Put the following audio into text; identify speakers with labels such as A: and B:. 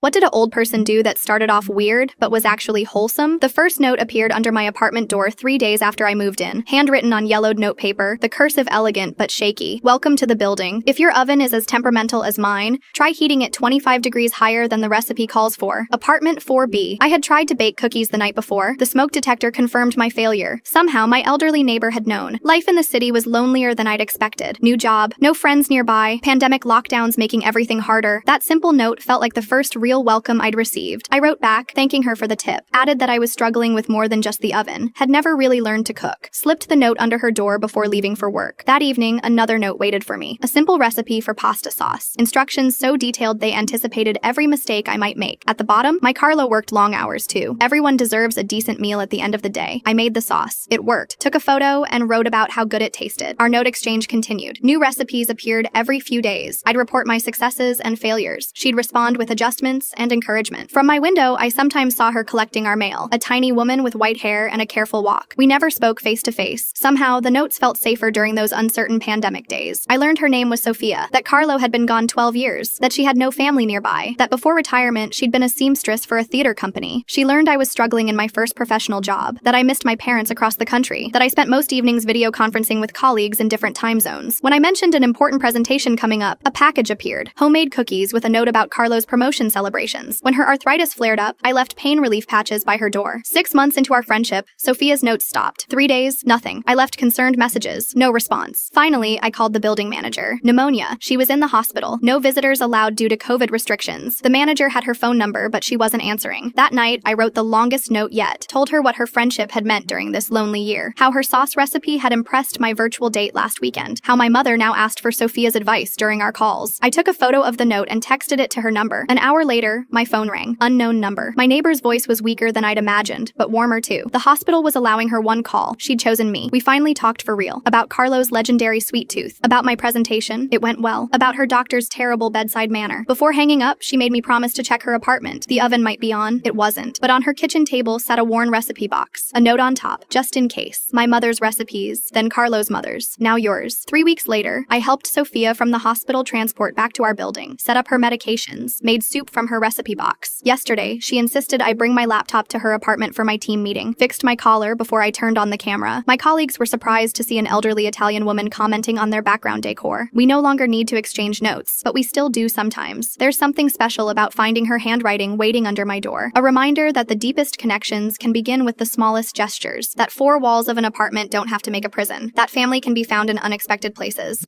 A: What did an old person do that started off weird, but was actually wholesome? The first note appeared under my apartment door 3 days after I moved in, handwritten on yellowed notepaper, the cursive elegant but shaky. Welcome to the building. If your oven is as temperamental as mine, try heating it 25 degrees higher than the recipe calls for. Apartment 4B. I had tried to bake cookies the night before. The smoke detector confirmed my failure. Somehow, my elderly neighbor had known. Life in the city was lonelier than I'd expected. New job, no friends nearby, pandemic lockdowns making everything harder. That simple note felt like the first real welcome I'd received. I wrote back, thanking her for the tip, added that I was struggling with more than just the oven, had never really learned to cook, slipped the note under her door before leaving for work. That evening, another note waited for me. A simple recipe for pasta sauce. Instructions so detailed they anticipated every mistake I might make. At the bottom, my Carlo worked long hours too. Everyone deserves a decent meal at the end of the day. I made the sauce. It worked. Took a photo and wrote about how good it tasted. Our note exchange continued. New recipes appeared every few days. I'd report my successes and failures. She'd respond with adjustments and encouragement. From my window, I sometimes saw her collecting our mail, a tiny woman with white hair and a careful walk. We never spoke face to face. Somehow, the notes felt safer during those uncertain pandemic days. I learned her name was Sophia, that Carlo had been gone 12 years, that she had no family nearby, that before retirement, she'd been a seamstress for a theater company. She learned I was struggling in my first professional job, that I missed my parents across the country, that I spent most evenings video conferencing with colleagues in different time zones. When I mentioned an important presentation coming up, a package appeared, homemade cookies with a note about Carlo's promotion celebrations. When her arthritis flared up, I left pain relief patches by her door. 6 months into our friendship, Sophia's notes stopped. 3 days, nothing. I left concerned messages, no response. Finally, I called the building manager. Pneumonia. She was in the hospital. No visitors allowed due to COVID restrictions. The manager had her phone number, but she wasn't answering. That night, I wrote the longest note yet, told her what her friendship had meant during this lonely year, how her sauce recipe had impressed my virtual date last weekend, how my mother now asked for Sophia's advice during our calls. I took a photo of the note and texted it to her number. An hour later, my phone rang. Unknown number. My neighbor's voice was weaker than I'd imagined, but warmer too. The hospital was allowing her one call. She'd chosen me. We finally talked for real. About Carlo's legendary sweet tooth. About my presentation. It went well. About her doctor's terrible bedside manner. Before hanging up, she made me promise to check her apartment. The oven might be on. It wasn't. But on her kitchen table sat a worn recipe box. A note on top, just in case. My mother's recipes, then Carlo's mother's. Now yours. 3 weeks later, I helped Sophia from the hospital transport back to our building, set up her medications, made soup from her recipe box. Yesterday, she insisted I bring my laptop to her apartment for my team meeting, fixed my collar before I turned on the camera. My colleagues were surprised to see an elderly Italian woman commenting on their background decor. We no longer need to exchange notes, but we still do sometimes. There's something special about finding her handwriting waiting under my door, a reminder that the deepest connections can begin with the smallest gestures, that 4 walls of an apartment don't have to make a prison, that family can be found in unexpected places.